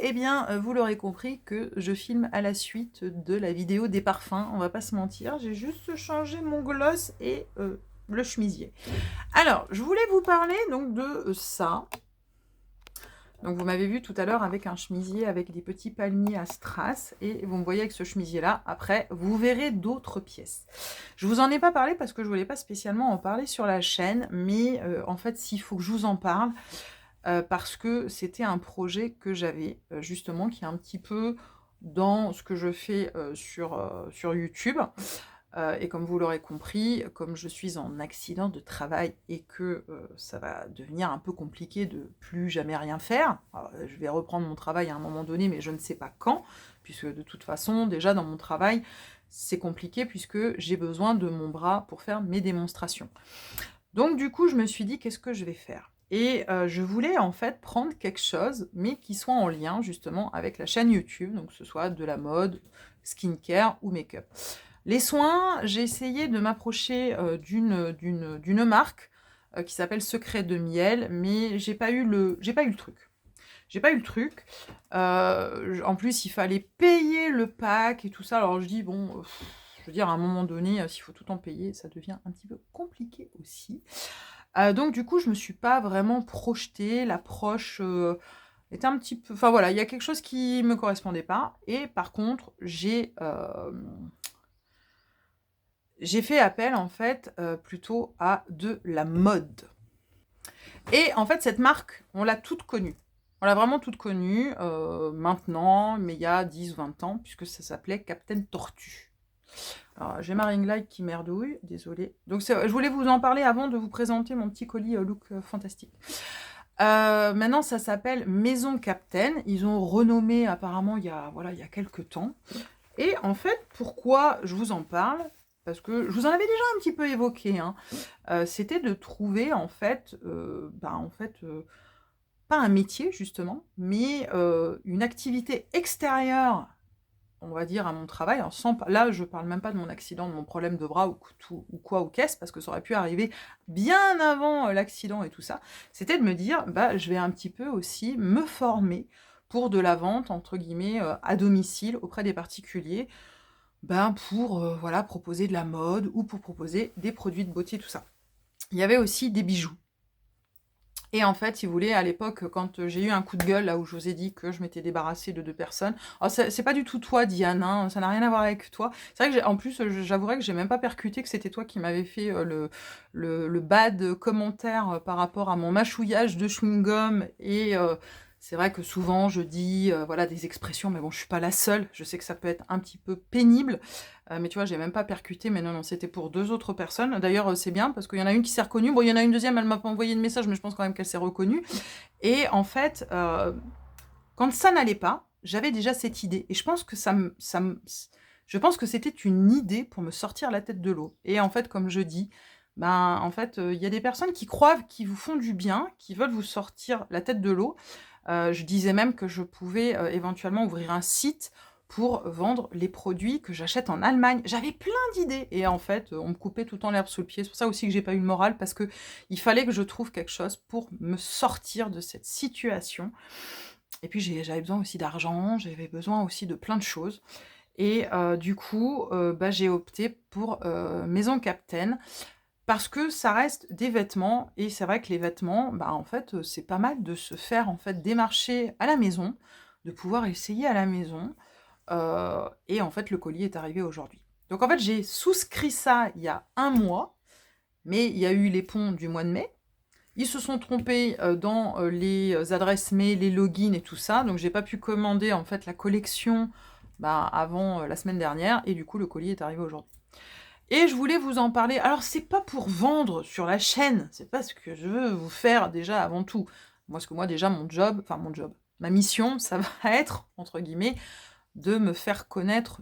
eh bien, vous l'aurez compris que je filme à la suite de la vidéo des parfums, on va pas se mentir, j'ai juste changé mon gloss et le chemisier. Alors, je voulais vous parler donc de ça. Donc vous m'avez vu tout à l'heure avec un chemisier avec des petits palmiers à strass, et vous me voyez avec ce chemisier-là. Après, vous verrez d'autres pièces. Je vous en ai pas parlé parce que je voulais pas spécialement en parler sur la chaîne, mais en fait, s'il faut que je vous en parle, parce que c'était un projet que j'avais, justement, qui est un petit peu dans ce que je fais sur YouTube. Et comme vous l'aurez compris, comme je suis en accident de travail et que ça va devenir un peu compliqué de plus jamais rien faire, alors, je vais reprendre mon travail à un moment donné, mais je ne sais pas quand, puisque de toute façon, déjà dans mon travail, c'est compliqué puisque j'ai besoin de mon bras pour faire mes démonstrations. Donc du coup, je me suis dit, qu'est-ce que je vais faire? Et je voulais en fait prendre quelque chose, mais qui soit en lien justement avec la chaîne YouTube, donc que ce soit de la mode, skincare ou make-up. Les soins, j'ai essayé de m'approcher d'une marque qui s'appelle Secret de Miel, mais j'ai pas eu le truc. J'ai pas eu le truc. En plus, il fallait payer le pack et tout ça. Alors je dis, bon, je veux dire, à un moment donné, s'il faut tout en payer, ça devient un petit peu compliqué aussi. Donc du coup, je me suis pas vraiment projetée. L'approche était un petit peu... Enfin voilà, il y a quelque chose qui me correspondait pas. Et par contre, j'ai fait appel, en fait, plutôt à de la mode. Et en fait, cette marque, on l'a toute connue. On l'a vraiment toute connue, maintenant, mais il y a 10 ou 20 ans, puisque ça s'appelait Captain Tortue. Alors, j'ai ma ring light qui merdouille, désolée. Donc, je voulais vous en parler avant de vous présenter mon petit colis look fantastique. Maintenant, ça s'appelle Maison Captain. Ils ont renommé apparemment il y a quelques temps. Et en fait, pourquoi je vous en parle? Parce que je vous en avais déjà un petit peu évoqué, hein. C'était de trouver en fait, pas un métier justement, mais une activité extérieure, on va dire, à mon travail. Alors là, je parle même pas de mon accident, de mon problème de bras ou quoi, ou qu'est-ce, parce que ça aurait pu arriver bien avant l'accident et tout ça. C'était de me dire, bah, je vais un petit peu aussi me former pour de la vente, entre guillemets, à domicile auprès des particuliers, ben, pour voilà, proposer de la mode ou pour proposer des produits de beauté, tout ça. Il y avait aussi des bijoux. Et en fait, si vous voulez, à l'époque, quand j'ai eu un coup de gueule, là où je vous ai dit que je m'étais débarrassée de 2 personnes, alors c'est pas du tout toi, Diane, hein, ça n'a rien à voir avec toi. C'est vrai que en plus, j'avouerais que j'ai même pas percuté que c'était toi qui m'avais fait le bad commentaire par rapport à mon mâchouillage de chewing-gum. Et c'est vrai que souvent je dis voilà, des expressions, mais bon, je suis pas la seule. Je sais que ça peut être un petit peu pénible. Mais tu vois, j'ai même pas percuté, mais non, c'était pour 2 autres personnes. D'ailleurs, c'est bien, parce qu'il y en a une qui s'est reconnue. Bon, il y en a une deuxième, elle m'a pas envoyé de message, mais je pense quand même qu'elle s'est reconnue. Et en fait, quand ça n'allait pas, j'avais déjà cette idée. Et je pense que je pense que c'était une idée pour me sortir la tête de l'eau. Et en fait, comme je dis, ben, en fait, il y a des personnes qui croient qu'ils vous font du bien, qui veulent vous sortir la tête de l'eau. Je disais même que je pouvais éventuellement ouvrir un site pour vendre les produits que j'achète en Allemagne. J'avais plein d'idées et en fait, on me coupait tout le temps l'herbe sous le pied. C'est pour ça aussi que j'ai pas eu le moral, parce que il fallait que je trouve quelque chose pour me sortir de cette situation. Et puis j'avais besoin aussi d'argent, j'avais besoin aussi de plein de choses. Et du coup, bah, j'ai opté pour Maison Captain, parce que ça reste des vêtements. Et c'est vrai que les vêtements, bah, en fait, c'est pas mal de se faire en fait démarcher à la maison, de pouvoir essayer à la maison. Et en fait, le colis est arrivé aujourd'hui. Donc en fait, j'ai souscrit ça il y a 1 mois, mais il y a eu les ponts du mois de mai. Ils se sont trompés dans les adresses mail, les logins et tout ça, donc j'ai pas pu commander en fait la collection, bah, avant la semaine dernière, et du coup le colis est arrivé aujourd'hui. Et je voulais vous en parler. Alors c'est pas pour vendre sur la chaîne, c'est pas ce que je veux vous faire déjà avant tout. Parce que moi déjà mon job, ma mission, ça va être, entre guillemets, de me faire connaître,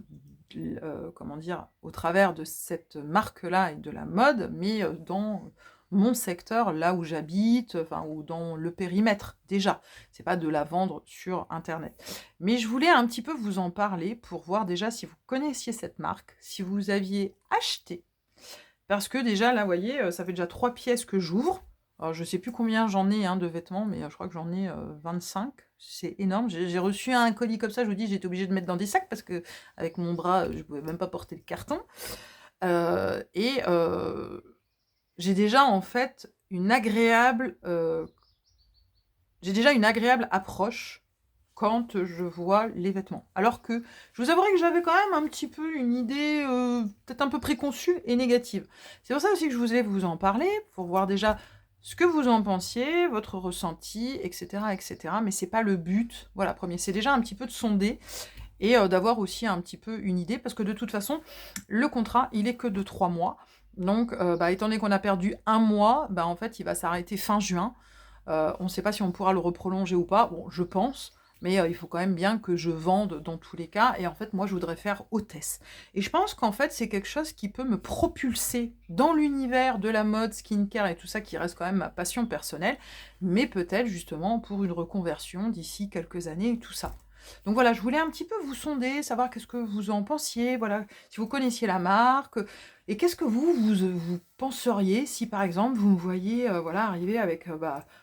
comment dire, au travers de cette marque-là et de la mode, mais dans mon secteur, là où j'habite, enfin, ou dans le périmètre, déjà. C'est pas de la vendre sur Internet. Mais je voulais un petit peu vous en parler pour voir déjà si vous connaissiez cette marque, si vous aviez acheté. Parce que déjà, là, vous voyez, ça fait déjà 3 pièces que j'ouvre. Alors je sais plus combien j'en ai, hein, de vêtements, mais je crois que j'en ai, 25. C'est énorme. J'ai reçu un colis comme ça, je vous dis, j'ai été obligée de mettre dans des sacs parce qu'avec mon bras, je pouvais même pas porter le carton. Et j'ai déjà en fait j'ai déjà une agréable approche quand je vois les vêtements. Alors que je vous avouerai que j'avais quand même un petit peu une idée, peut-être un peu préconçue et négative. C'est pour ça aussi que je voulais vous en parler, pour voir déjà ce que vous en pensiez, votre ressenti, etc., etc. Mais c'est pas le but. Voilà, premier, c'est déjà un petit peu de sonder et d'avoir aussi un petit peu une idée, parce que de toute façon, le contrat, il est que de 3 mois. Donc, étant donné qu'on a perdu un mois, en fait, il va s'arrêter fin juin. On ne sait pas si on pourra le reprolonger ou pas. Bon, je pense, mais il faut quand même bien que je vende dans tous les cas. Et en fait, moi, je voudrais faire hôtesse. Et je pense qu'en fait, c'est quelque chose qui peut me propulser dans l'univers de la mode, skincare et tout ça, qui reste quand même ma passion personnelle, mais peut-être justement pour une reconversion d'ici quelques années et tout ça. Donc voilà, je voulais un petit peu vous sonder, savoir qu'est-ce que vous en pensiez, voilà, si vous connaissiez la marque, et qu'est-ce que vous penseriez si par exemple vous me voyez voilà, arriver avec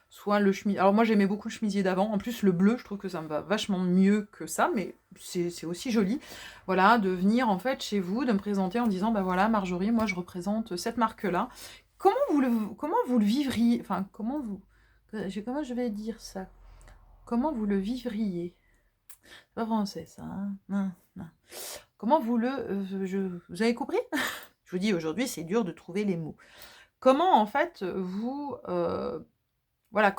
soit le chemisier. Alors moi j'aimais beaucoup le chemisier d'avant, en plus le bleu, je trouve que ça me va vachement mieux que ça, mais c'est aussi joli. Voilà, de venir en fait chez vous, de me présenter en disant voilà Marjorie, moi je représente cette marque-là. Comment vous le vivriez, enfin comment je vais dire ça? Comment vous le vivriez? C'est pas français ça, hein? Non, non. Comment vous avez compris? Je vous dis, aujourd'hui, c'est dur de trouver les mots. Comment, en fait, voilà,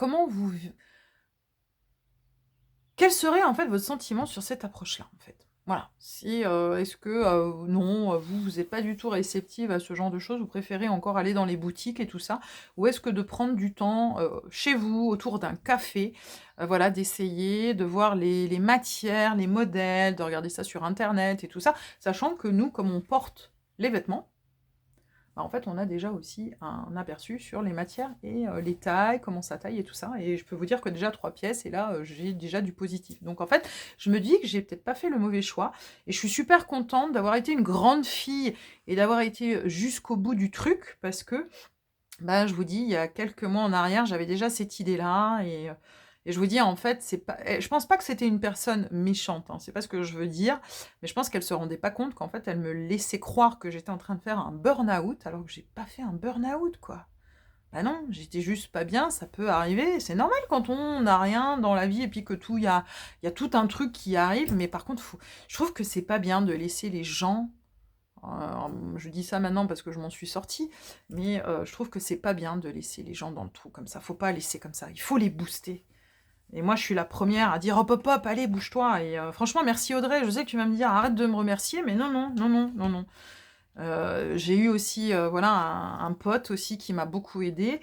quel serait, en fait, votre sentiment sur cette approche-là, en fait? Voilà. Si, est-ce que, non, vous êtes pas du tout réceptive à ce genre de choses, vous préférez encore aller dans les boutiques et tout ça? Ou est-ce que de prendre du temps, chez vous, autour d'un café, voilà, d'essayer, de voir les matières, les modèles, de regarder ça sur internet et tout ça, sachant que nous, comme on porte les vêtements, en fait, on a déjà aussi un aperçu sur les matières et les tailles, comment ça taille et tout ça. Et je peux vous dire que déjà 3 pièces, et là, j'ai déjà du positif. Donc en fait, je me dis que j'ai peut-être pas fait le mauvais choix. Et je suis super contente d'avoir été une grande fille et d'avoir été jusqu'au bout du truc, parce que je vous dis, il y a quelques mois en arrière, j'avais déjà cette idée-là et je vous dis, en fait, c'est pas je pense pas que c'était une personne méchante, hein, c'est pas ce que je veux dire, mais je pense qu'elle se rendait pas compte qu'en fait, elle me laissait croire que j'étais en train de faire un burn-out, alors que j'ai pas fait un burn-out, quoi. Bah non, j'étais juste pas bien, ça peut arriver, c'est normal quand on n'a rien dans la vie et puis que il y a tout un truc qui arrive, mais par contre, je trouve que c'est pas bien de laisser les gens je dis ça maintenant parce que je m'en suis sortie, mais je trouve que c'est pas bien de laisser les gens dans le trou comme ça. Faut pas laisser comme ça, il faut les booster. Et moi, je suis la première à dire hop hop hop, allez, bouge-toi. Et franchement, merci Audrey. Je sais que tu vas me dire arrête de me remercier, mais non, non, non, non, non, non. J'ai eu aussi voilà un pote aussi qui m'a beaucoup aidé.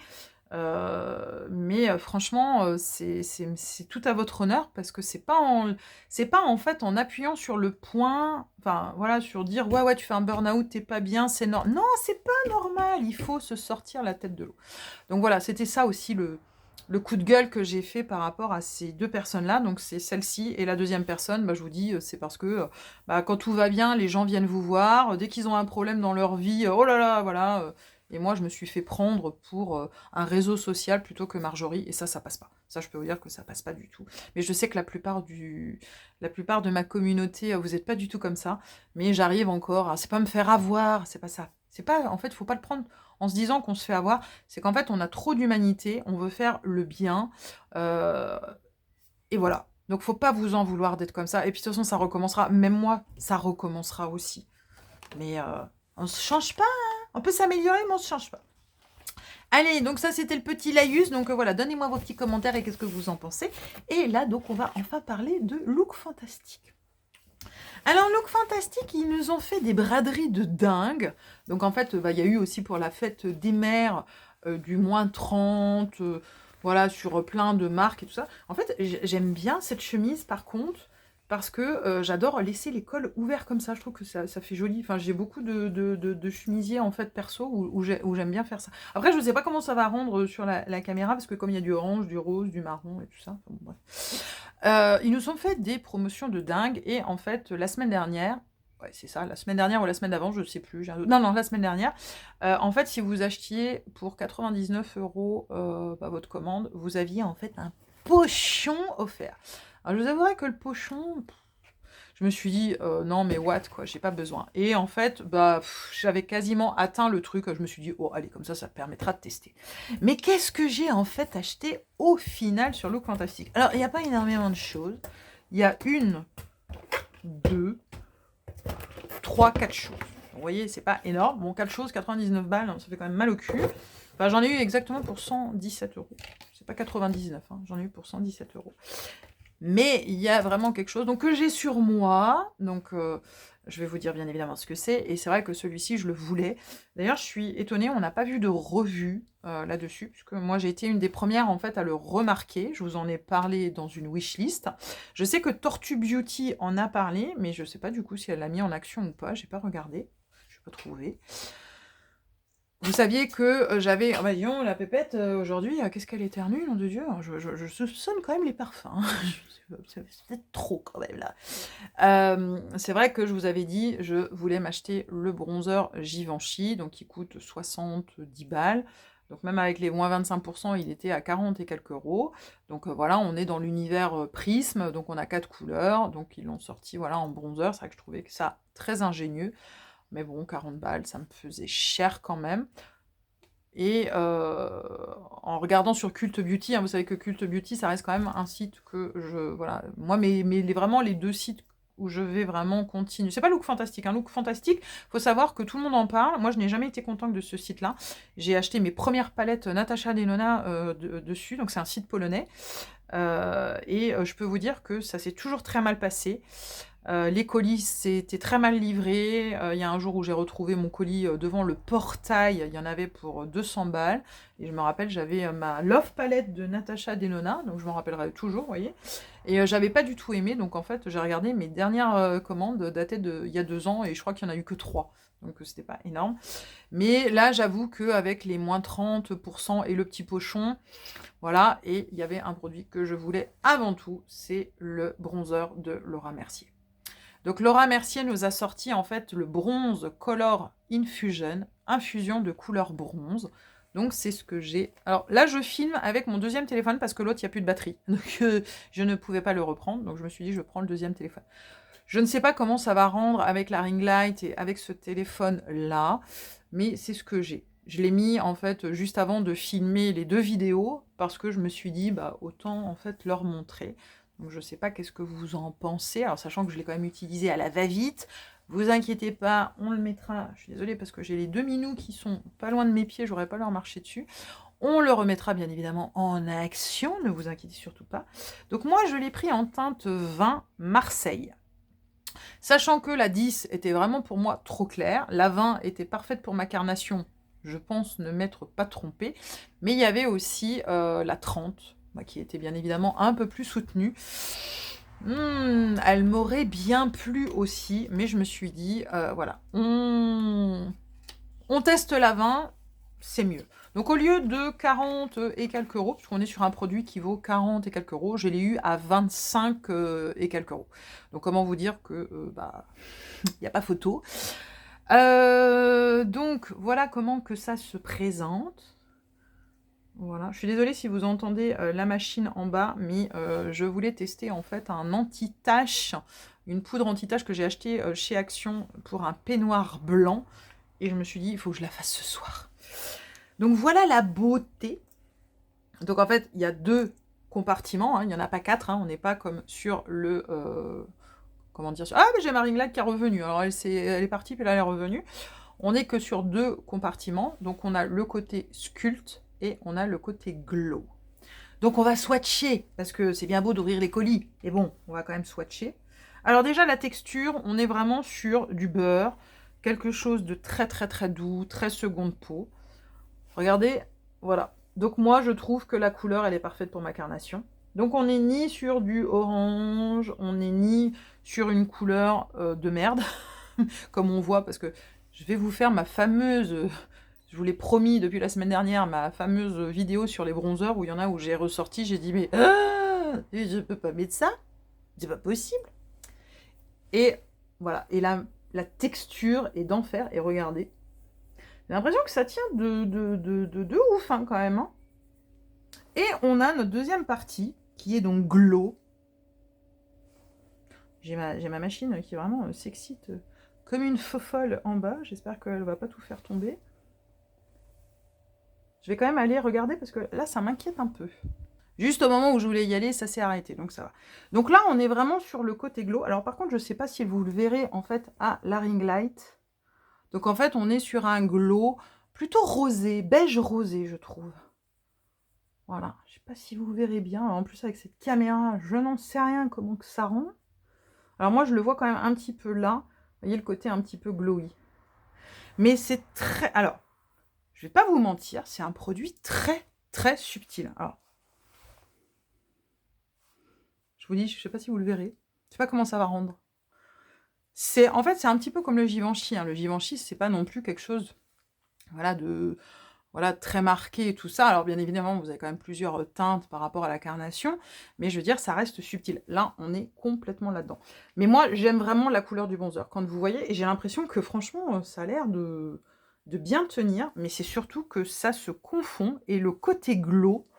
Mais franchement, c'est tout à votre honneur parce que c'est pas en fait en appuyant sur le point, enfin voilà, sur dire ouais ouais tu fais un burn-out, t'es pas bien, c'est normal. Non, c'est pas normal, il faut se sortir la tête de l'eau. Donc voilà, c'était ça aussi le coup de gueule que j'ai fait par rapport à ces deux personnes-là. Donc c'est celle-ci et la deuxième personne, je vous dis, c'est parce que quand tout va bien, les gens viennent vous voir. Dès qu'ils ont un problème dans leur vie, oh là là, voilà. Et moi, je me suis fait prendre pour un réseau social plutôt que Marjorie. Et ça passe pas. Ça, je peux vous dire que ça passe pas du tout. Mais je sais que la plupart de ma communauté, vous n'êtes pas du tout comme ça. Mais j'arrive encore à, c'est pas me faire avoir, c'est pas ça. C'est pas, en fait, faut pas le prendre en se disant qu'on se fait avoir. C'est qu'en fait, on a trop d'humanité, on veut faire le bien. Et voilà. Donc, faut pas vous en vouloir d'être comme ça. Et puis, de toute façon, ça recommencera. Même moi, ça recommencera aussi. Mais on se change pas. On peut s'améliorer, mais on se change pas. Allez, donc ça c'était le petit laïus. Donc voilà, donnez-moi vos petits commentaires et qu'est-ce que vous en pensez. Et là, donc on va enfin parler de look fantastique. Alors, look fantastique, ils nous ont fait des braderies de dingue. Donc en fait, il y a eu aussi pour la fête des mères du moins 30, voilà, sur plein de marques et tout ça. En fait, j'aime bien cette chemise par contre, parce que j'adore laisser les cols ouverts comme ça. Je trouve que ça fait joli. Enfin, j'ai beaucoup de chemisiers en fait perso où j'aime bien faire ça. Après, je ne sais pas comment ça va rendre sur la caméra, parce que comme il y a du orange, du rose, du marron et tout ça, enfin, bon, bref. Ils nous ont fait des promotions de dingue et en fait la semaine dernière, ouais, c'est ça, la semaine dernière ou la semaine d'avant, je sais plus, j'ai un doute. Non, non, la semaine dernière. En fait, si vous achetiez pour 99 € votre commande, vous aviez en fait un pochon offert. Alors, je vous avouerai que le pochon, je me suis dit, non, mais what, quoi, j'ai pas besoin. Et en fait, j'avais quasiment atteint le truc. Je me suis dit, oh, allez, comme ça permettra de tester. Mais qu'est-ce que j'ai en fait acheté au final sur Look Fantastic? Alors, il n'y a pas énormément de choses. Il y a 1, 2, 3, 4 choses. Vous voyez, c'est pas énorme. Bon, 4 choses, 99 balles, ça fait quand même mal au cul. Enfin, j'en ai eu exactement pour 117 €. C'est pas 99, hein, j'en ai eu pour 117 €. Mais il y a vraiment quelque chose donc que j'ai sur moi. Donc, je vais vous dire bien évidemment ce que c'est. Et c'est vrai que celui-ci, je le voulais. D'ailleurs, je suis étonnée, on n'a pas vu de revue là-dessus, puisque moi, j'ai été une des premières en fait à le remarquer. Je vous en ai parlé dans une wishlist. Je sais que Tortue Beauty en a parlé, mais je ne sais pas du coup si elle l'a mis en action ou pas. J'ai pas regardé, je n'ai pas trouvé. Vous saviez que j'avais... Oh bah disons, la pépette, aujourd'hui, qu'est-ce qu'elle éternue, nom de Dieu. Je soupçonne quand même les parfums. Hein. C'est peut-être trop quand même là. C'est vrai que je vous avais dit, je voulais m'acheter le bronzer Givenchy, donc qui coûte 70 balles. Donc même avec les moins 25%, il était à 40 et quelques euros. Donc voilà, on est dans l'univers Prisme, donc on a 4 couleurs. Donc ils l'ont sorti voilà, en bronzer, c'est vrai que je trouvais que ça très ingénieux. Mais bon, 40 balles, ça me faisait cher quand même. Et en regardant sur Cult Beauty, hein, vous savez que Cult Beauty, ça reste quand même un site que je... Voilà, moi, vraiment les 2 sites où je vais vraiment continuer. C'est pas Look Fantastic. Look Fantastic, faut savoir que tout le monde en parle. Moi, je n'ai jamais été contente de ce site-là. J'ai acheté mes premières palettes Natasha Denona dessus, donc c'est un site polonais. Et je peux vous dire que ça s'est toujours très mal passé. Les colis, c'était très mal livré. Il y a un jour où j'ai retrouvé mon colis devant le portail. Il y en avait pour 200 balles. Et je me rappelle, j'avais ma Love Palette de Natasha Denona. Donc je m'en rappellerai toujours, vous voyez. Et j'avais pas du tout aimé. Donc en fait, j'ai regardé mes dernières commandes datées d'il y a 2 ans. Et je crois qu'il y en a eu que 3. Donc c'était pas énorme. Mais là, j'avoue qu'avec les moins 30% et le petit pochon, voilà. Et il y avait un produit que je voulais avant tout. C'est le bronzer de Laura Mercier. Donc Laura Mercier nous a sorti en fait le bronze Color Infusion, infusion de couleur bronze. Donc c'est ce que j'ai. Alors là je filme avec mon deuxième téléphone parce que l'autre il n'y a plus de batterie. Donc je ne pouvais pas le reprendre. Donc je me suis dit je prends le deuxième téléphone. Je ne sais pas comment ça va rendre avec la ring light et avec ce téléphone là. Mais c'est ce que j'ai. Je l'ai mis en fait juste avant de filmer les 2 vidéos parce que je me suis dit autant en fait leur montrer. Donc je ne sais pas qu'est-ce que vous en pensez, alors sachant que je l'ai quand même utilisé à la va-vite. Vous inquiétez pas, on le mettra, je suis désolée parce que j'ai les 2 minous qui sont pas loin de mes pieds, j'aurais pas leur marcher dessus. On le remettra bien évidemment en action, ne vous inquiétez surtout pas. Donc moi je l'ai pris en teinte 20 Marseille. Sachant que la 10 était vraiment pour moi trop claire, la 20 était parfaite pour ma carnation, je pense ne m'être pas trompée, mais il y avait aussi la 30, qui était bien évidemment un peu plus soutenue. Elle m'aurait bien plu aussi, mais je me suis dit, voilà, on teste la 20, c'est mieux. Donc au lieu de 40 et quelques euros, puisqu'on est sur un produit qui vaut 40 et quelques euros, je l'ai eu à 25 et quelques euros. Donc comment vous dire que, il n'y a pas photo. Donc voilà comment que ça se présente. Voilà, je suis désolée si vous entendez la machine en bas, mais je voulais tester en fait un anti-tache, une poudre anti-tache que j'ai achetée chez Action pour un peignoir blanc. Et je me suis dit, il faut que je la fasse ce soir. Donc voilà la beauté. Donc en fait, il y a 2 compartiments, il n'y en a pas 4, on n'est pas comme sur le... comment dire Ah, mais j'ai ma ring light qui est revenue. Alors elle est partie, puis là elle est revenue. On n'est que sur 2 compartiments. Donc on a le côté sculpte et on a le côté glow. Donc on va swatcher, parce que c'est bien beau d'ouvrir les colis. Mais bon, on va quand même swatcher. Alors déjà, la texture, on est vraiment sur du beurre. Quelque chose de très très très doux, très seconde peau. Regardez, voilà. Donc moi, je trouve que la couleur, elle est parfaite pour ma carnation. Donc on n'est ni sur du orange, on n'est ni sur une couleur de merde, comme on voit, parce que je vais vous faire ma fameuse, je vous l'ai promis depuis la semaine dernière, ma fameuse vidéo sur les bronzers, où il y en a où j'ai ressorti, j'ai dit, mais je peux pas mettre ça, c'est pas possible. Et voilà, et là, la texture est d'enfer. Et regardez, j'ai l'impression que ça tient de ouf hein, quand même. Hein. Et on a notre deuxième partie, qui est donc Glow. J'ai ma machine qui vraiment s'excite comme une fofolle en bas. J'espère qu'elle ne va pas tout faire tomber. Je vais quand même aller regarder parce que là, ça m'inquiète un peu. Juste au moment où je voulais y aller, ça s'est arrêté, donc ça va. Donc là, on est vraiment sur le côté glow. Alors par contre, je ne sais pas si vous le verrez en fait à la ring light. Donc en fait, on est sur un glow plutôt rosé, beige rosé, je trouve. Voilà, je ne sais pas si vous verrez bien. En plus, avec cette caméra, je n'en sais rien comment que ça rend. Alors moi, je le vois quand même un petit peu là. Vous voyez le côté un petit peu glowy. Mais c'est très... Alors, je ne vais pas vous mentir, c'est un produit très, très subtil. Alors, je vous dis, je ne sais pas si vous le verrez. Je ne sais pas comment ça va rendre. En fait, c'est un petit peu comme le Givenchy. Hein. Le Givenchy, c'est pas non plus quelque chose voilà, très marqué et tout ça. Alors, bien évidemment, vous avez quand même plusieurs teintes par rapport à la carnation. Mais je veux dire, ça reste subtil. Là, on est complètement là-dedans. Mais moi, j'aime vraiment la couleur du bronzer. Quand vous voyez, et j'ai l'impression que franchement, ça a l'air de bien tenir. Mais c'est surtout que ça se confond. Et le côté glow...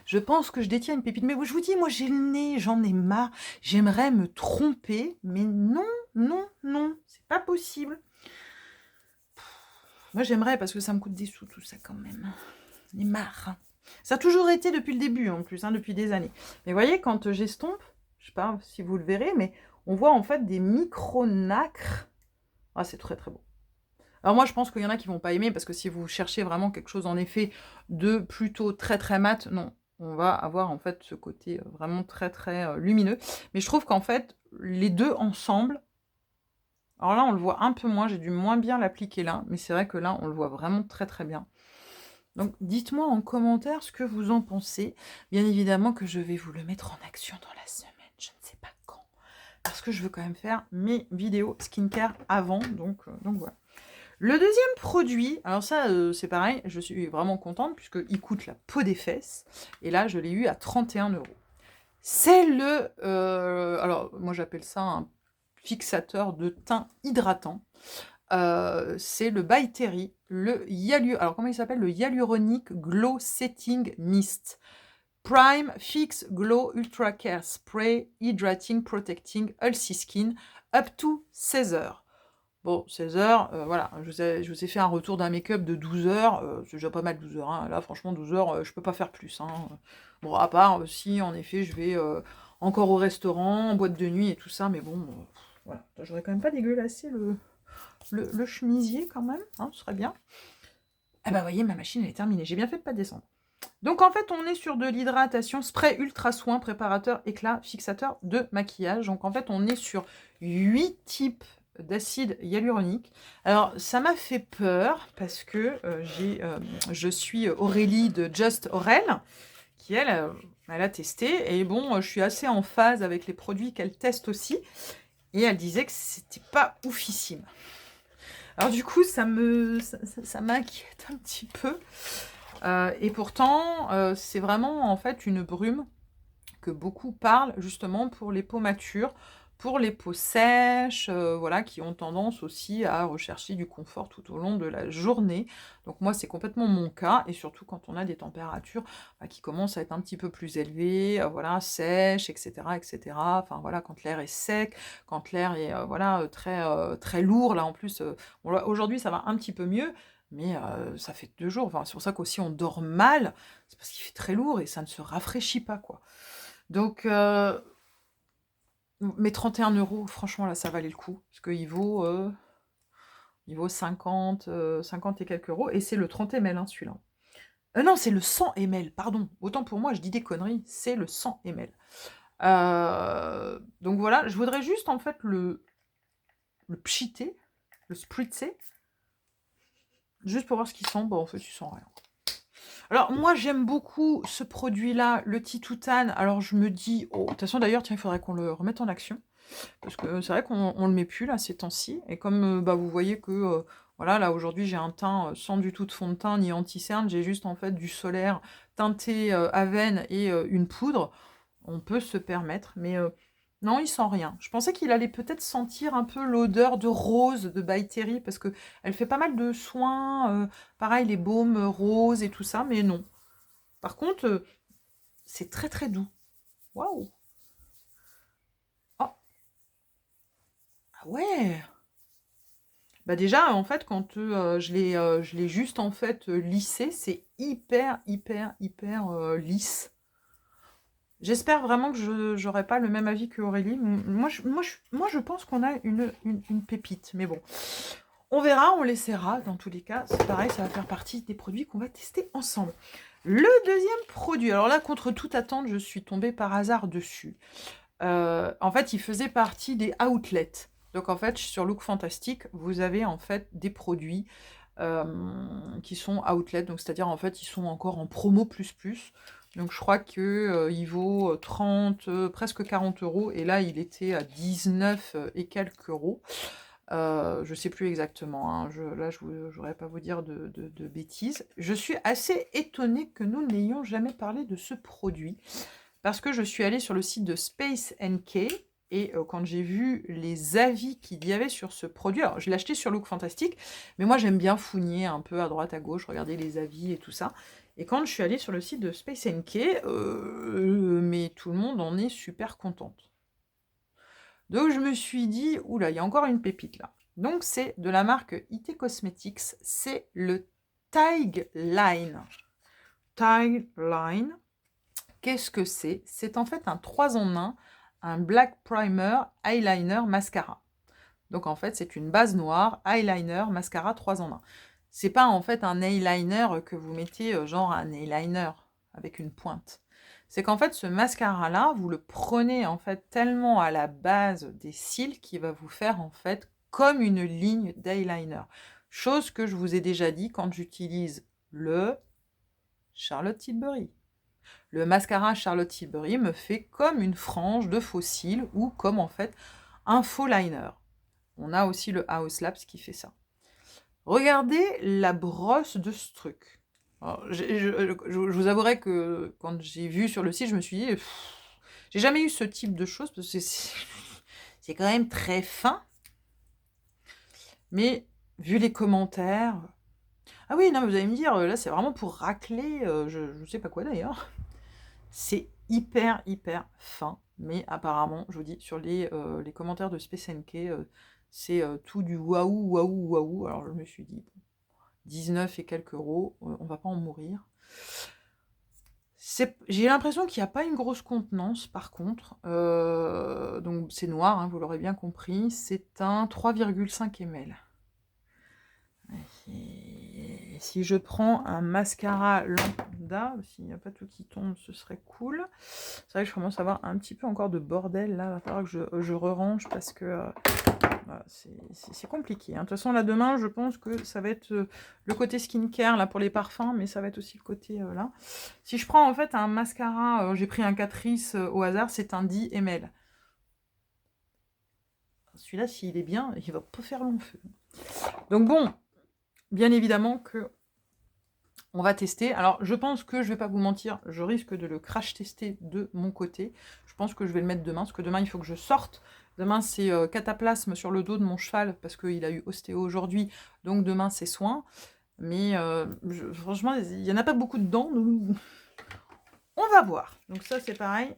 Je pense que je détiens une pépite. Mais je vous dis, moi, j'ai le nez, j'en ai marre. J'aimerais me tromper. Mais non, non, non. C'est pas possible. Moi, j'aimerais parce que ça me coûte des sous, tout ça, quand même. J'en ai marre. Ça a toujours été depuis le début, en plus, hein, depuis des années. Mais vous voyez, quand j'estompe, je sais pas si vous le verrez, mais on voit en fait des micro-nacres. Ah, c'est très, très beau. Alors moi, je pense qu'il y en a qui vont pas aimer, parce que si vous cherchez vraiment quelque chose, en effet, de plutôt très, très mat, non. On va avoir, en fait, ce côté vraiment très, très lumineux. Mais je trouve qu'en fait, les deux ensemble... Alors là, on le voit un peu moins, j'ai dû moins bien l'appliquer là, mais c'est vrai que là, on le voit vraiment très, très bien. Donc, dites-moi en commentaire ce que vous en pensez. Bien évidemment que je vais vous le mettre en action dans la semaine, je ne sais pas quand. Parce que je veux quand même faire mes vidéos skincare avant, donc voilà. Le deuxième produit, alors ça c'est pareil, je suis vraiment contente puisqu'il coûte la peau des fesses. Et là je l'ai eu à 31 €. C'est le, alors moi j'appelle ça un fixateur de teint hydratant. C'est le By Terry, alors comment il s'appelle? Le Hyaluronic Glow Setting Mist. Prime Fix Glow Ultra Care Spray Hydrating Protecting Healthy Skin up to 16 heures. Bon, 16 heures, voilà, je vous ai fait un retour d'un make-up de 12 heures, c'est déjà pas mal 12 heures, hein. Là franchement 12 heures, je peux pas faire plus. Hein. Bon, à part si en effet je vais encore au restaurant, en boîte de nuit et tout ça, mais bon, voilà, j'aurais quand même pas dégueulassé le chemisier quand même, hein, ce serait bien. Eh ben vous voyez, ma machine elle est terminée, j'ai bien fait de pas descendre. Donc en fait on est sur de l'hydratation, spray ultra soin, préparateur, éclat, fixateur de maquillage. Donc en fait on est sur 8 types d'acide hyaluronique. Alors ça m'a fait peur parce que je suis Aurélie de Just Aurel, qui elle a testé, et bon je suis assez en phase avec les produits qu'elle teste aussi, et elle disait que c'était pas oufissime. Alors du coup ça m'inquiète un petit peu, et pourtant c'est vraiment en fait une brume que beaucoup parlent justement pour les peaux matures, pour les peaux sèches, voilà, qui ont tendance aussi à rechercher du confort tout au long de la journée. Donc moi, c'est complètement mon cas, et surtout quand on a des températures qui commencent à être un petit peu plus élevées, voilà, sèches, etc., etc. Enfin voilà, quand l'air est sec, quand l'air est voilà, très lourd, là en plus, aujourd'hui ça va un petit peu mieux, mais ça fait 2 jours, enfin, c'est pour ça qu'aussi on dort mal, c'est parce qu'il fait très lourd et ça ne se rafraîchit pas, quoi. Donc, mais 31 €, franchement, là, ça valait le coup. Parce qu'il vaut 50 et quelques euros. Et c'est le 30 ml, hein, celui-là. Non, c'est le 100 ml, pardon. Autant pour moi, je dis des conneries. C'est le 100 ml. Donc voilà, je voudrais juste, en fait, le pchiter, le spritzer. Juste pour voir ce qu'ils sent. Bon, en fait, ils sentent rien. Alors, moi, j'aime beaucoup ce produit-là, le Titoutane. Alors, je me dis... Oh, de toute façon, d'ailleurs, tiens, il faudrait qu'on le remette en action. Parce que c'est vrai qu'on ne le met plus, là, ces temps-ci. Et comme vous voyez que... voilà, là, aujourd'hui, j'ai un teint sans du tout de fond de teint, ni anti-cerne. J'ai juste, en fait, du solaire teinté Avène et une poudre. On peut se permettre. Mais Non, il sent rien. Je pensais qu'il allait peut-être sentir un peu l'odeur de rose de By Terry, parce que elle fait pas mal de soins, pareil, les baumes roses et tout ça, mais non. Par contre, c'est très très doux. Waouh! Oh, ah ouais! Bah déjà, en fait, quand je l'ai juste en fait lissé, c'est hyper, hyper, hyper lisse. J'espère vraiment que je n'aurai pas le même avis que Aurélie. Moi, je pense qu'on a une pépite. Mais bon, on verra, on l'essaiera. Dans tous les cas, c'est pareil, ça va faire partie des produits qu'on va tester ensemble. Le deuxième produit, alors là, contre toute attente, je suis tombée par hasard dessus. En fait, il faisait partie des outlets. Donc en fait, sur Look Fantastic, vous avez en fait des produits qui sont outlet, donc c'est-à-dire en fait, ils sont encore en promo plus plus. Donc je crois que il vaut 30, presque 40 euros, et là il était à 19 et quelques euros. Je sais plus exactement, hein. Là je ne voudrais pas vous dire de bêtises. Je suis assez étonnée que nous n'ayons jamais parlé de ce produit, parce que je suis allée sur le site de Space NK, et quand j'ai vu les avis qu'il y avait sur ce produit, alors je l'ai acheté sur Look Fantastic, mais moi j'aime bien fouiller un peu à droite à gauche, regarder les avis et tout ça. Et quand je suis allée sur le site de Space NK, mais tout le monde en est super contente. Donc je me suis dit, oula, il y a encore une pépite là. Donc c'est de la marque IT Cosmetics, c'est le Tagline. Tagline. Qu'est-ce que c'est? C'est en fait un 3 en 1, un black primer, eyeliner, mascara. Donc en fait, c'est une base noire, eyeliner, mascara 3 en 1. C'est pas en fait un eyeliner que vous mettez genre un eyeliner avec une pointe. C'est qu'en fait, ce mascara-là, vous le prenez en fait tellement à la base des cils qu'il va vous faire en fait comme une ligne d'eyeliner. Chose que je vous ai déjà dit quand j'utilise le Charlotte Tilbury. Le mascara Charlotte Tilbury me fait comme une frange de faux cils ou comme en fait un faux liner. On a aussi le House Labs qui fait ça. Regardez la brosse de ce truc. Alors, je vous avouerai que quand j'ai vu sur le site, je me suis dit, j'ai jamais eu ce type de choses parce que c'est quand même très fin. Mais vu les commentaires, ah oui, non, mais vous allez me dire, là c'est vraiment pour racler, je ne sais pas quoi d'ailleurs. C'est hyper, hyper fin. Mais apparemment, je vous dis, sur les commentaires de Space NK, c'est tout du waouh, waouh, waouh. Alors je me suis dit, 19 et quelques euros, on va pas en mourir. J'ai l'impression qu'il n'y a pas une grosse contenance, par contre. Donc c'est noir, hein, vous l'aurez bien compris. C'est un 3,5 ml. Et si je prends un mascara lambda, s'il n'y a pas tout qui tombe, ce serait cool. C'est vrai que je commence à avoir un petit peu encore de bordel là, il va falloir que je re-range parce que voilà, c'est compliqué. De toute façon, là demain, je pense que ça va être le côté skincare là pour les parfums, mais ça va être aussi le côté là. Si je prends en fait un mascara, j'ai pris un Catrice au hasard, c'est un 10 ml. Celui-là, s'il est bien, il va pas faire long feu. Donc bon, bien évidemment que on va tester. Alors, je pense que, je vais pas vous mentir, je risque de le crash tester de mon côté. Je pense que je vais le mettre demain, parce que demain, il faut que je sorte. Demain, c'est cataplasme sur le dos de mon cheval, parce qu'il a eu ostéo aujourd'hui. Donc, demain, c'est soin. Mais franchement, il n'y en a pas beaucoup dedans. On va voir. Donc ça, c'est pareil.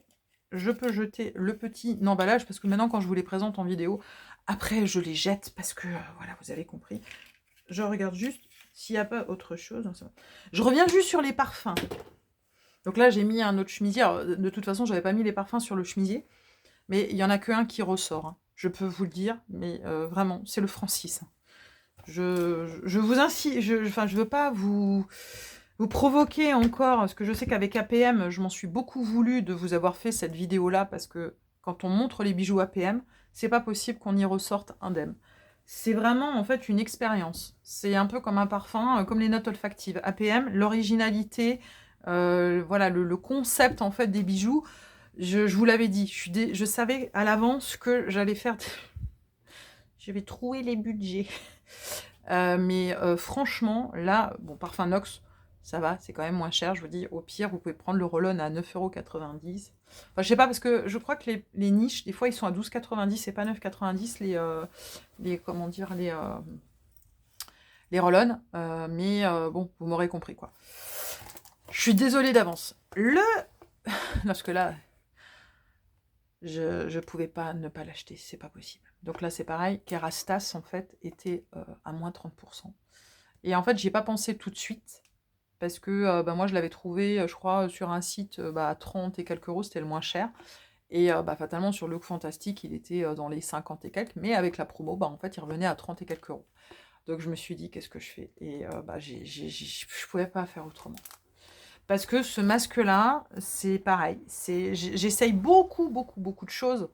Je peux jeter le petit emballage, parce que maintenant, quand je vous les présente en vidéo, après, je les jette, parce que, voilà, vous avez compris. Je regarde juste s'il n'y a pas autre chose. Je reviens juste sur les parfums. Donc là, j'ai mis un autre chemisier. Alors, de toute façon, j'avais pas mis les parfums sur le chemisier. Mais il n'y en a qu'un qui ressort. Hein. Je peux vous le dire. Mais vraiment, c'est le Francis. Je vous incite... je veux pas vous provoquer encore. Parce que je sais qu'avec APM, je m'en suis beaucoup voulu de vous avoir fait cette vidéo-là. Parce que quand on montre les bijoux APM, c'est pas possible qu'on y ressorte indemne. C'est vraiment en fait une expérience. C'est un peu comme un parfum, comme les notes olfactives. APM, l'originalité, voilà, le concept en fait des bijoux. Je vous l'avais dit, je savais à l'avance que j'allais faire. Je vais trouver les budgets. Mais franchement, là, bon, parfum Nox, Ça va, c'est quand même moins cher. Je vous dis, au pire, vous pouvez prendre le roll-on à 9,90 €. Enfin, je sais pas, parce que je crois que les niches, des fois, ils sont à 12,90 et pas 9,90 comment dire, les roll-on. Mais bon, vous m'aurez compris, quoi. Je suis désolée d'avance. Parce que là, je pouvais pas ne pas l'acheter, c'est pas possible. Donc là, c'est pareil, Kerastase, en fait, était à moins 30%. Et en fait, j'y ai pas pensé tout de suite, parce que moi, je l'avais trouvé, je crois, sur un site à 30 et quelques euros, c'était le moins cher. Et fatalement, sur Look Fantastique, il était dans les 50 et quelques, mais avec la promo, en fait, il revenait à 30 et quelques euros. Donc je me suis dit, qu'est-ce que je fais? Et je pouvais pas faire autrement. Parce que ce masque-là, c'est pareil. J'essaye beaucoup, beaucoup, beaucoup de choses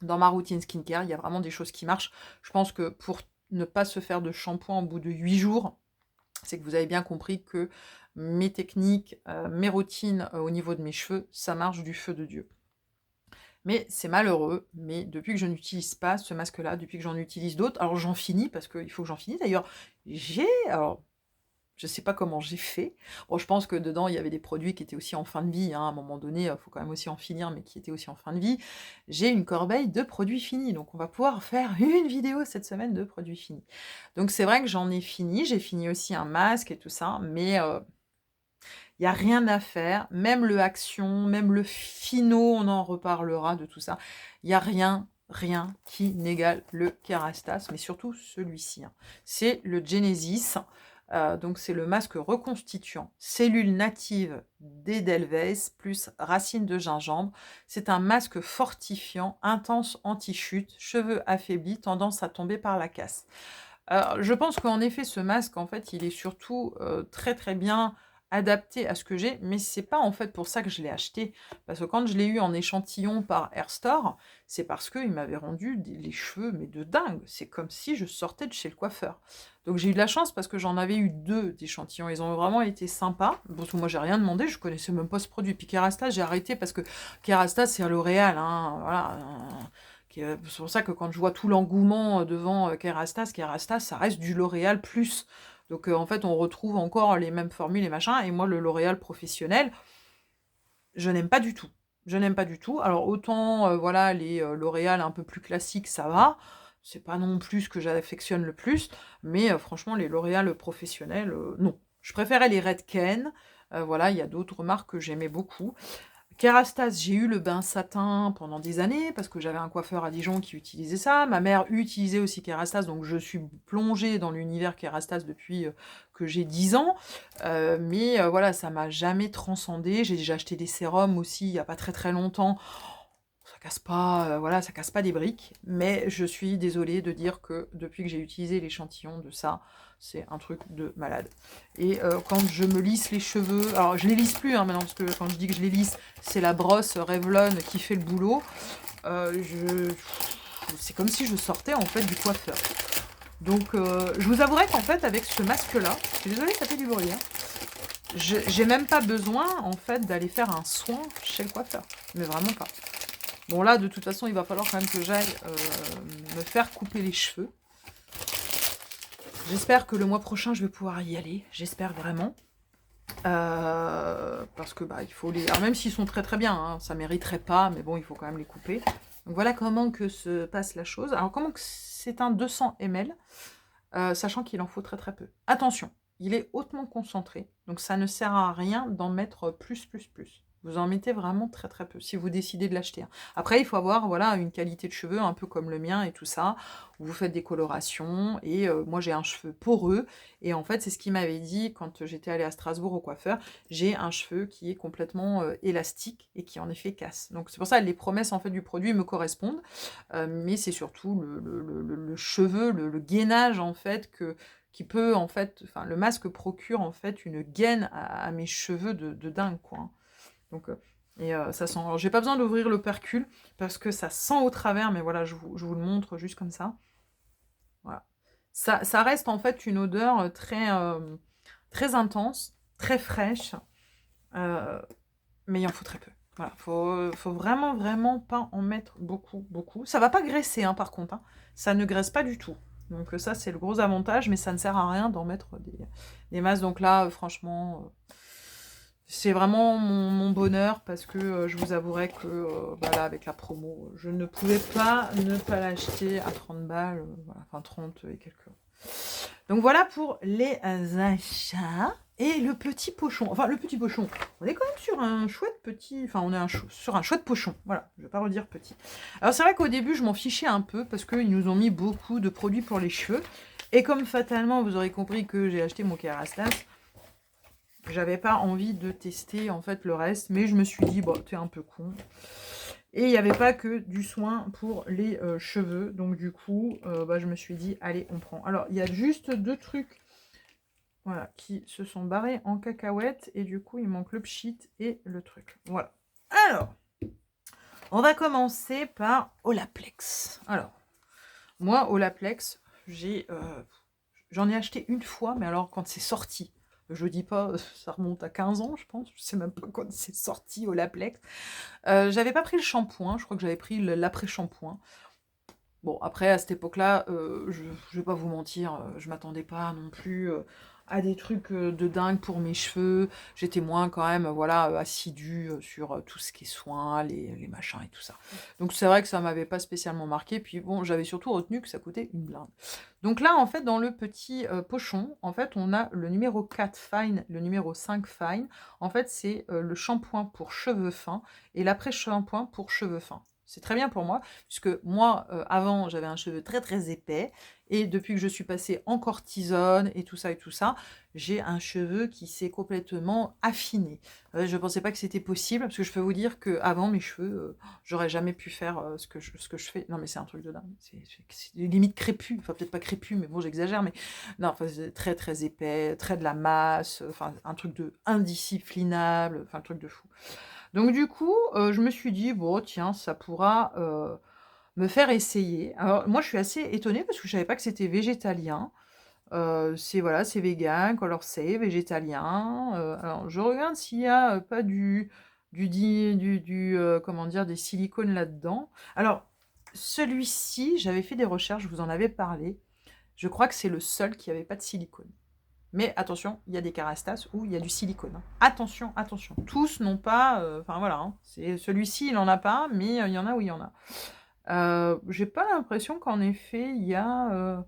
dans ma routine skincare. Il y a vraiment des choses qui marchent. Je pense que pour ne pas se faire de shampoing au bout de 8 jours, c'est que vous avez bien compris que mes techniques, mes routines au niveau de mes cheveux, ça marche du feu de Dieu. Mais c'est malheureux, mais depuis que je n'utilise pas ce masque-là, depuis que j'en utilise d'autres, alors j'en finis, parce qu'il faut que j'en finisse. D'ailleurs, alors, je sais pas comment j'ai fait. Bon, je pense que dedans, il y avait des produits qui étaient aussi en fin de vie, hein. À un moment donné, il faut quand même aussi en finir, mais qui étaient aussi en fin de vie. J'ai une corbeille de produits finis, donc on va pouvoir faire une vidéo cette semaine de produits finis. Donc c'est vrai que j'en ai fini, j'ai fini aussi un masque et tout ça, mais il n'y a rien à faire. Même le Action, même le Fino, on en reparlera de tout ça. Il n'y a rien qui n'égale le Kerastase, mais surtout celui-ci, hein. C'est le Genesis. Donc c'est le masque reconstituant, cellules natives d'Edelweiss plus racines de gingembre. C'est un masque fortifiant, intense anti-chute, cheveux affaiblis, tendance à tomber par la casse. Alors, je pense qu'en effet, ce masque, en fait, il est surtout très très bien adapté à ce que j'ai, mais c'est pas en fait pour ça que je l'ai acheté. Parce que quand je l'ai eu en échantillon par Airstore, c'est parce qu'il m'avait rendu les cheveux, mais de dingue. C'est comme si je sortais de chez le coiffeur. Donc j'ai eu de la chance parce que j'en avais eu 2 d'échantillons. Ils ont vraiment été sympas. Bon, parce que moi, j'ai rien demandé, je connaissais même pas ce produit. Puis Kerastase, j'ai arrêté parce que Kerastase, c'est à L'Oréal, hein, voilà. C'est pour ça que quand je vois tout l'engouement devant Kerastase, ça reste du L'Oréal plus. Donc en fait, on retrouve encore les mêmes formules et machin. Et moi, le L'Oréal professionnel, je n'aime pas du tout. Je n'aime pas du tout. Alors autant, voilà, les L'Oréal un peu plus classiques, ça va. C'est pas non plus ce que j'affectionne le plus. Mais franchement, les L'Oréal professionnels, non. Je préférais les Redken. Voilà, il y a d'autres marques que j'aimais beaucoup. Kerastase, j'ai eu le bain satin pendant des années, parce que j'avais un coiffeur à Dijon qui utilisait ça. Ma mère utilisait aussi Kerastase, donc je suis plongée dans l'univers Kerastase depuis que j'ai 10 ans. Mais voilà, ça m'a jamais transcendée. J'ai déjà acheté des sérums aussi, il y a pas très très longtemps. Ça casse pas, voilà, ça casse pas des briques. Mais je suis désolée de dire que depuis que j'ai utilisé l'échantillon de ça, c'est un truc de malade. Et quand je me lisse les cheveux, alors je les lisse plus hein, maintenant, parce que quand je dis que je les lisse, c'est la brosse Revlon qui fait le boulot. C'est comme si je sortais en fait du coiffeur. Donc je vous avouerai qu'en fait avec ce masque là, je suis désolée, ça fait du bruit, hein, j'ai même pas besoin en fait d'aller faire un soin chez le coiffeur, mais vraiment pas. Bon là de toute façon il va falloir quand même que j'aille me faire couper les cheveux. J'espère que le mois prochain je vais pouvoir y aller, j'espère vraiment. Parce que il faut les. Alors même s'ils sont très très bien, hein, ça mériterait pas, mais bon, il faut quand même les couper. Donc voilà comment que se passe la chose. Alors comment que c'est un 200 ml, sachant qu'il en faut très très peu. Attention, il est hautement concentré, donc ça ne sert à rien d'en mettre plus. Vous en mettez vraiment très très peu, si vous décidez de l'acheter, hein. Après, il faut avoir voilà, une qualité de cheveux un peu comme le mien et tout ça, où vous faites des colorations, et moi j'ai un cheveu poreux, et en fait c'est ce qu'il m'avait dit quand j'étais allée à Strasbourg au coiffeur, j'ai un cheveu qui est complètement élastique et qui en effet casse. Donc c'est pour ça que les promesses en fait du produit me correspondent, mais c'est surtout le cheveu, le gainage en fait qui peut en fait, enfin le masque procure en fait une gaine à mes cheveux de dingue quoi, hein. Donc, ça sent. Alors, j'ai pas besoin d'ouvrir l'opercule parce que ça sent au travers, mais voilà, je vous le montre juste comme ça. Voilà. Ça reste en fait une odeur très intense, très fraîche, mais il en faut très peu. Voilà, faut vraiment pas en mettre beaucoup. Ça va pas graisser, hein, par contre, hein. Ça ne graisse pas du tout. Donc ça, c'est le gros avantage, mais ça ne sert à rien d'en mettre des masses. Donc là, franchement, c'est vraiment mon bonheur parce que je vous avouerai que bah là, avec la promo, je ne pouvais pas ne pas l'acheter à 30 balles, voilà, enfin 30 et quelques. Donc voilà pour les achats. Et le petit pochon, enfin le petit pochon, on est quand même sur un chouette petit, enfin on est sur un chouette pochon, voilà, je vais pas redire petit. Alors c'est vrai qu'au début je m'en fichais un peu parce qu'ils nous ont mis beaucoup de produits pour les cheveux. Et comme fatalement vous aurez compris que j'ai acheté mon Kerastase, j'avais pas envie de tester en fait le reste, mais je me suis dit, bon t'es un peu con. Et il n'y avait pas que du soin pour les cheveux, donc du coup bah, je me suis dit, allez on prend. Alors il y a juste 2 trucs. Voilà, qui se sont barrés en cacahuètes. Et du coup, il manque le pchit et le truc. Voilà. Alors, on va commencer par Olaplex. Alors, moi, Olaplex, j'en ai acheté une fois, mais alors quand c'est sorti. Je dis pas, ça remonte à 15 ans, je pense. Je sais même pas quand c'est sorti, Olaplex. J'avais pas pris le shampoing, je crois que j'avais pris l'après-shampoing. Bon, après, à cette époque-là, je vais pas vous mentir, je m'attendais pas non plus à des trucs de dingue pour mes cheveux. J'étais moins quand même, voilà, assidue sur tout ce qui est soins, les machins et tout ça. Donc c'est vrai que ça m'avait pas spécialement marqué. Puis bon, j'avais surtout retenu que ça coûtait une blinde. Donc là, en fait, dans le petit pochon, en fait, on a le numéro 4 Fine, le numéro 5 Fine. En fait, c'est le shampoing pour cheveux fins et l'après-shampoing pour cheveux fins. C'est très bien pour moi, puisque moi, avant, j'avais un cheveu très très épais, et depuis que je suis passée en cortisone et tout ça, j'ai un cheveu qui s'est complètement affiné. Je ne pensais pas que c'était possible, parce que je peux vous dire qu'avant, mes cheveux, j'aurais jamais pu faire ce que je fais. Non mais c'est un truc de dingue, c'est limite crépu, enfin peut-être pas crépu, mais bon j'exagère, mais non, enfin, c'est très très épais, très de la masse, enfin un truc de indisciplinable, enfin un truc de fou. Donc du coup, je me suis dit: «Bon tiens, ça pourra, me faire essayer». Alors moi, je suis assez étonnée parce que je savais pas que c'était végétalien. C'est voilà, c'est vegan, color safe, végétalien, alors je regarde s'il y a, pas comment dire? Des silicones là-dedans. Alors celui-ci, j'avais fait des recherches, je vous en avais parlé. Je crois que c'est le seul qui avait pas de silicone. Mais attention, il y a des Kerastase où il y a du silicone, hein. Attention, attention. Tous n'ont pas, enfin voilà, hein, celui-ci, il n'en a pas, mais il y en a où il y en a. J'ai pas l'impression qu'en effet, il y a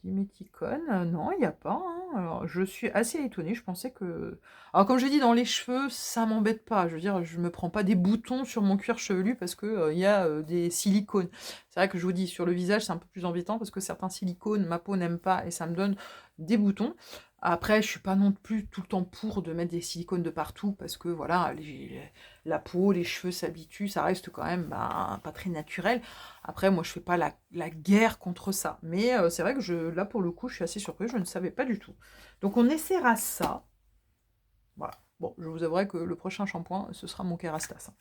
diméthicone. Non, il n'y a pas, hein. Alors, je suis assez étonnée. Je pensais que. Alors, comme je dis, dans les cheveux, ça m'embête pas. Je veux dire, je me prends pas des boutons sur mon cuir chevelu parce que il y a des silicones. C'est vrai que je vous dis, sur le visage, c'est un peu plus embêtant parce que certains silicones, ma peau n'aime pas et ça me donne des boutons. Après, je suis pas non plus tout le temps pour de mettre des silicones de partout parce que voilà, la peau, les cheveux s'habituent, ça reste quand même bah, pas très naturel. Après, moi, je fais pas la guerre contre ça. Mais c'est vrai que là, pour le coup, je suis assez surprise, je ne savais pas du tout. Donc, on essaiera ça. Voilà. Bon, je vous avouerai que le prochain shampoing, ce sera mon Kerastase.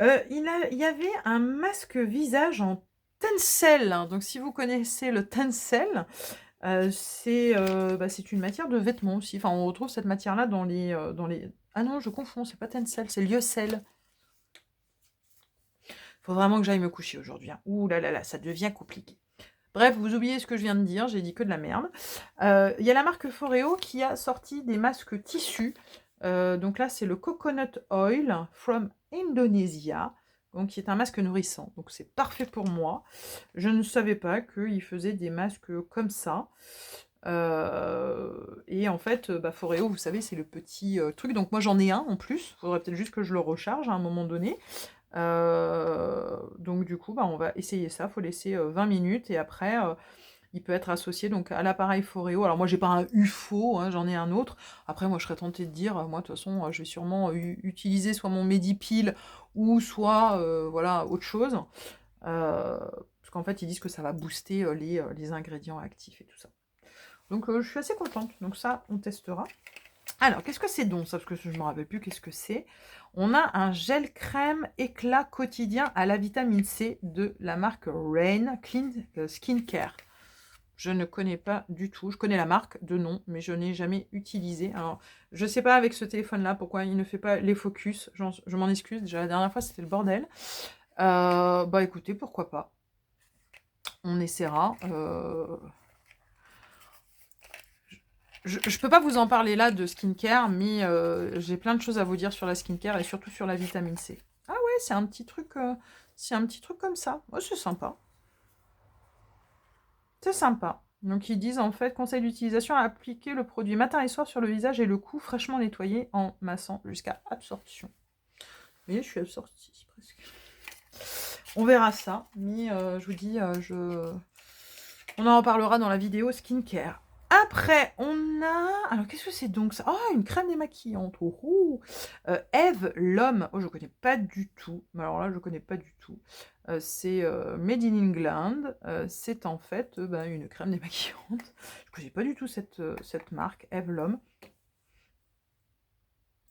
Il y avait un masque visage en tencel, hein. Donc, si vous connaissez le tencel, c'est une matière de vêtements aussi. Enfin, on retrouve cette matière-là dans les... Ah non, je confonds, c'est pas tencel, c'est lyocell. Faut vraiment que j'aille me coucher aujourd'hui, hein. Ouh là là là, ça devient compliqué. Bref, vous oubliez ce que je viens de dire, j'ai dit que de la merde. Il y a la marque Foreo qui a sorti des masques tissus. Donc là, c'est le Coconut Oil from Indonesia, donc qui est un masque nourrissant. Donc c'est parfait pour moi. Je ne savais pas qu'ils faisaient des masques comme ça. Et en fait, bah, Foreo, vous savez, c'est le petit truc. Donc moi, j'en ai un en plus. Il faudrait peut-être juste que je le recharge à un moment donné. Donc du coup, bah, on va essayer ça. Il faut laisser 20 minutes et après, il peut être associé donc à l'appareil Foreo. Alors moi, j'ai pas un UFO, hein, j'en ai un autre. Après, moi, je serais tentée de dire, moi, de toute façon, je vais sûrement utiliser soit mon Medipil ou soit, voilà, autre chose. Parce qu'en fait, ils disent que ça va booster les ingrédients actifs et tout ça. Donc, je suis assez contente. Donc ça, on testera. Alors, qu'est-ce que c'est donc ça? Parce que je ne me rappelle plus qu'est-ce que c'est. On a un gel crème éclat quotidien à la vitamine C de la marque Rain Clean Skincare. Je ne connais pas du tout. Je connais la marque de nom, mais je n'ai jamais utilisé. Alors, je ne sais pas avec ce téléphone-là pourquoi il ne fait pas les focus. Je m'en excuse. Déjà, la dernière fois, c'était le bordel. Bah écoutez, pourquoi pas. On essaiera. Je peux pas vous en parler là de skincare, mais j'ai plein de choses à vous dire sur la skincare et surtout sur la vitamine C. Ah ouais, c'est un petit truc comme ça. Ouais, c'est sympa. C'est sympa. Donc ils disent en fait, conseil d'utilisation, appliquer le produit matin et soir sur le visage et le cou fraîchement nettoyé en massant jusqu'à absorption. Vous voyez, je suis absortie presque. On verra ça, mais je vous dis, on en reparlera dans la vidéo skincare. Après, on a... Alors, qu'est-ce que c'est donc ça? Oh, une crème démaquillante. Oh, oh. Eve l'homme. Oh, je connais pas du tout. Mais alors là, je connais pas du tout. C'est Made in England. C'est en fait une crème démaquillante. Je connais pas du tout cette marque, Eve l'homme.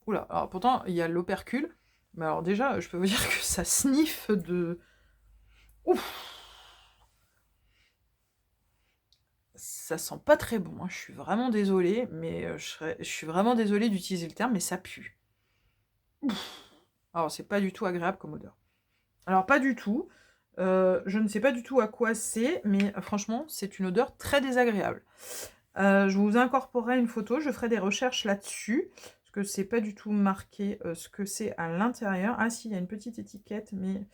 Oula, alors pourtant, il y a l'opercule. Mais alors déjà, je peux vous dire que ça sniffe de... Ouf! Ça sent pas très bon, hein. Je suis vraiment désolée, mais je suis vraiment désolée d'utiliser le terme, mais ça pue. Ouf. Alors, c'est pas du tout agréable comme odeur. Alors, pas du tout. Je ne sais pas du tout à quoi c'est, mais franchement, c'est une odeur très désagréable. Je vous incorporerai une photo, je ferai des recherches là-dessus, parce que c'est pas du tout marqué ce que c'est à l'intérieur. Ah si, il y a une petite étiquette, mais...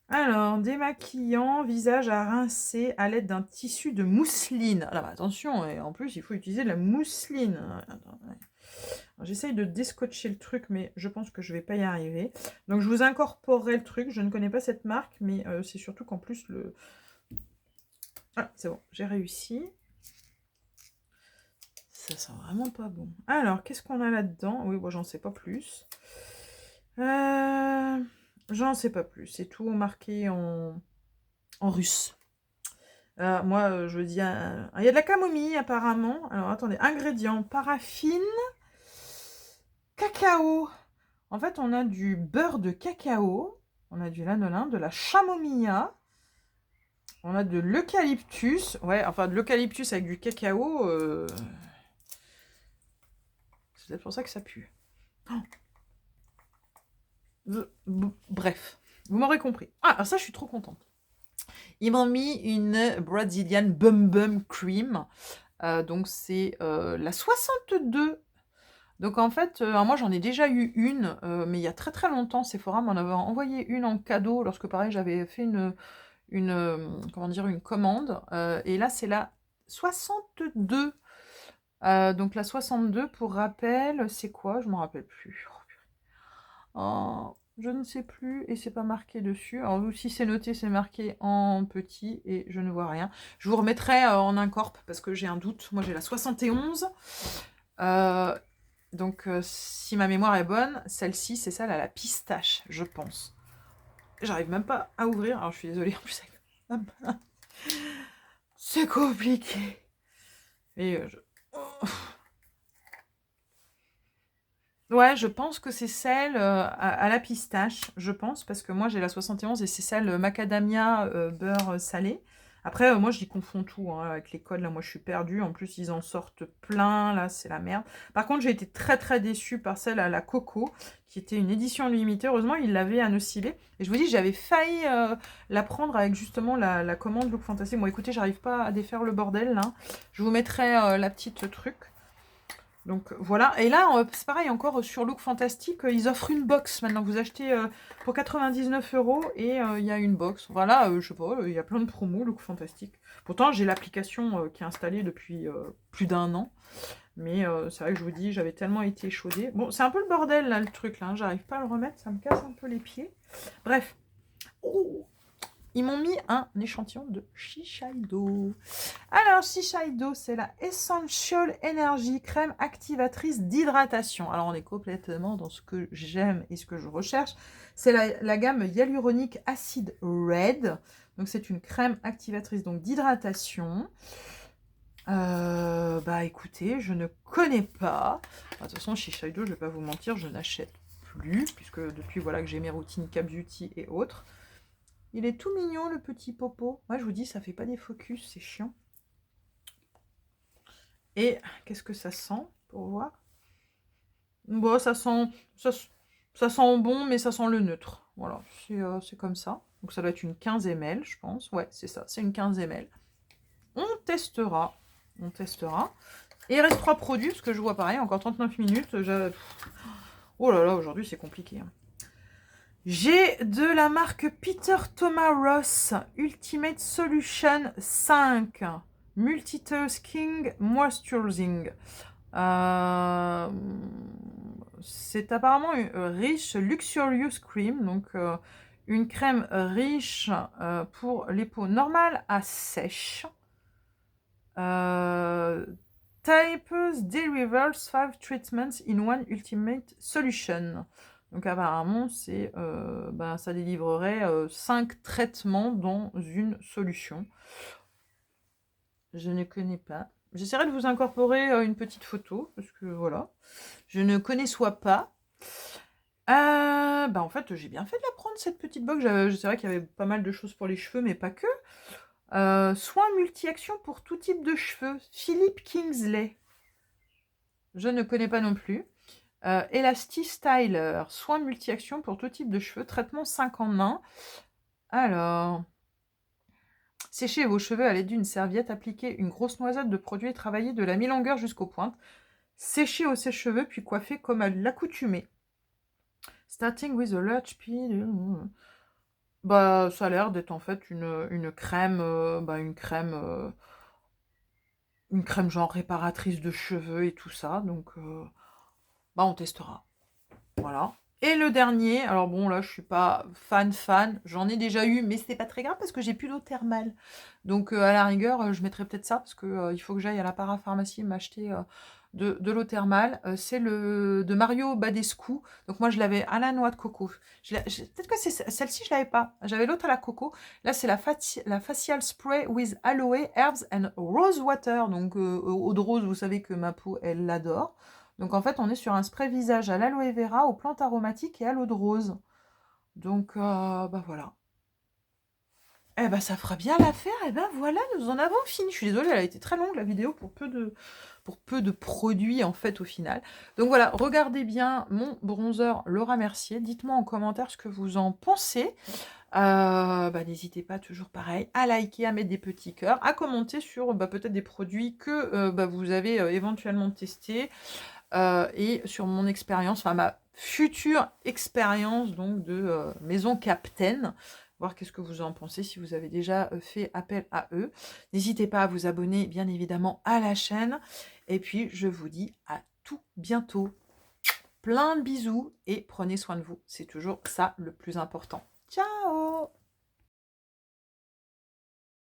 Alors, démaquillant, visage à rincer à l'aide d'un tissu de mousseline. Alors attention, et en plus il faut utiliser de la mousseline. J'essaye de descotcher le truc, mais je pense que je vais pas y arriver. Donc je vous incorporerai le truc, je ne connais pas cette marque, mais c'est surtout qu'en plus le... Ah, c'est bon, j'ai réussi. Ça sent vraiment pas bon. Alors, qu'est-ce qu'on a là-dedans? Oui, bon, j'en sais pas plus. J'en sais pas plus. C'est tout marqué en russe. Moi, je dis... il y a de la camomille, apparemment. Alors, attendez. Ingrédients. Paraffine. Cacao. En fait, on a du beurre de cacao. On a du lanolin, de la chamomilla. On a de l'eucalyptus. Ouais, enfin, de l'eucalyptus avec du cacao. C'est peut-être pour ça que ça pue. Bref, vous m'aurez compris. Ah, alors ça, je suis trop contente. Ils m'ont mis une Brazilian Bum Bum Cream. Donc, c'est la 62. Donc, en fait, moi, j'en ai déjà eu une, mais il y a très très longtemps. Sephora m'en avait envoyé une en cadeau lorsque, pareil, j'avais fait comment dire, une commande. Et là, c'est la 62. Donc, la 62, pour rappel, c'est quoi? Je ne m'en rappelle plus. Oh, je ne sais plus et c'est pas marqué dessus. Alors si c'est noté, c'est marqué en petit et je ne vois rien. Je vous remettrai en incorp parce que j'ai un doute. Moi j'ai la 71. Donc si ma mémoire est bonne, celle-ci c'est celle à la pistache, je pense. J'arrive même pas à ouvrir. Alors je suis désolée en plus. C'est compliqué. Et oh. Ouais, je pense que c'est celle à la pistache, je pense, parce que moi j'ai la 71 et c'est celle macadamia beurre salé. Après, moi j'y confonds tout hein, avec les codes, là moi je suis perdue. En plus, ils en sortent plein, là c'est la merde. Par contre, j'ai été très très déçue par celle à la coco, qui était une édition limitée. Heureusement, ils l'avaient à Nocibé. Et je vous dis, j'avais failli la prendre avec justement la commande Look Fantasy. Bon, écoutez, j'arrive pas à défaire le bordel là. Je vous mettrai la petite truc. Donc voilà, et là c'est pareil encore sur Look Fantastique, ils offrent une box maintenant. Vous achetez pour 99 € et il y a une box. Voilà, je sais pas, il y a plein de promos Look Fantastique. Pourtant j'ai l'application qui est installée depuis plus d'1 an, mais c'est vrai que je vous dis, j'avais tellement été échaudée. Bon, c'est un peu le bordel là le truc là, hein. J'arrive pas à le remettre, ça me casse un peu les pieds. Bref. Oh, ils m'ont mis un échantillon de Shiseido. Alors, Shiseido, c'est la Essential Energy crème activatrice d'hydratation. Alors, on est complètement dans ce que j'aime et ce que je recherche. C'est la gamme hyaluronique acide red. Donc, c'est une crème activatrice d'hydratation. Bah, écoutez, je ne connais pas. De toute façon, Shiseido, je ne vais pas vous mentir, je n'achète plus, puisque depuis voilà que j'ai mes routines Cap Beauty et autres. Il est tout mignon, le petit popo. Moi, je vous dis, ça fait pas des focus, c'est chiant. Et qu'est-ce que ça sent, pour voir? Bon, ça sent bon, mais ça sent le neutre. Voilà, c'est comme ça. Donc ça doit être une 15 ml, je pense. Ouais, c'est ça, c'est une 15 ml. On testera. On testera. Et il reste 3 produits, parce que je vois pareil, encore 39 minutes. Oh là là, aujourd'hui c'est compliqué. Hein. J'ai de la marque Peter Thomas Ross Ultimate Solution 5 Multitasking Moisturizing. C'est apparemment une riche Luxurious Cream, donc une crème riche pour les peaux normales à sèche. Types Delivers 5 Treatments in One Ultimate Solution. Donc apparemment, ça délivrerait 5 traitements dans une solution. Je ne connais pas. J'essaierai de vous incorporer une petite photo, parce que voilà, je ne connais soit pas. En fait, j'ai bien fait de la prendre, cette petite box. C'est vrai qu'il y avait pas mal de choses pour les cheveux, mais pas que. Soins multi-action pour tout type de cheveux. Philippe Kingsley. Je ne connais pas non plus. Elasti Styler. Soins multi-action pour tout type de cheveux. Traitement 5 en 1. Alors... Séchez vos cheveux à l'aide d'une serviette, appliquez une grosse noisette de produit et travaillez de la mi-longueur jusqu'aux pointes. Séchez au sèche-cheveux, puis coiffez comme à l'accoutumée. Starting with a large peel. Bah, ça a l'air d'être en fait une crème, une crème genre réparatrice de cheveux et tout ça. Donc, on testera. Voilà. Et le dernier, alors bon, là, je suis pas fan, j'en ai déjà eu, mais c'est pas très grave parce que j'ai plus d'eau thermale. Donc, à la rigueur, je mettrai peut-être ça parce que il faut que j'aille à la parapharmacie m'acheter de l'eau thermale. C'est le de Mario Badescu. Donc, moi, je l'avais à la noix de coco. Peut-être que c'est celle-ci, je l'avais pas. J'avais l'autre à la coco. Là, c'est la facial spray with aloe, herbs and rose water. Donc, eau de rose, vous savez que ma peau, elle l'adore. Donc en fait, on est sur un spray visage à l'aloe vera, aux plantes aromatiques et à l'eau de rose. Donc voilà. Eh ben ça fera bien l'affaire. Et ben voilà, nous en avons fini. Je suis désolée, elle a été très longue la vidéo pour peu de produits en fait au final. Donc voilà, regardez bien mon bronzer Laura Mercier. Dites-moi en commentaire ce que vous en pensez. N'hésitez pas, toujours pareil, à liker, à mettre des petits cœurs, à commenter sur peut-être des produits que vous avez éventuellement testés. Et sur mon expérience, enfin ma future expérience donc de Maison Captain, voir qu'est-ce que vous en pensez, si vous avez déjà fait appel à eux. N'hésitez pas à vous abonner bien évidemment à la chaîne, et puis je vous dis à tout bientôt. Plein de bisous et prenez soin de vous, c'est toujours ça le plus important. Ciao!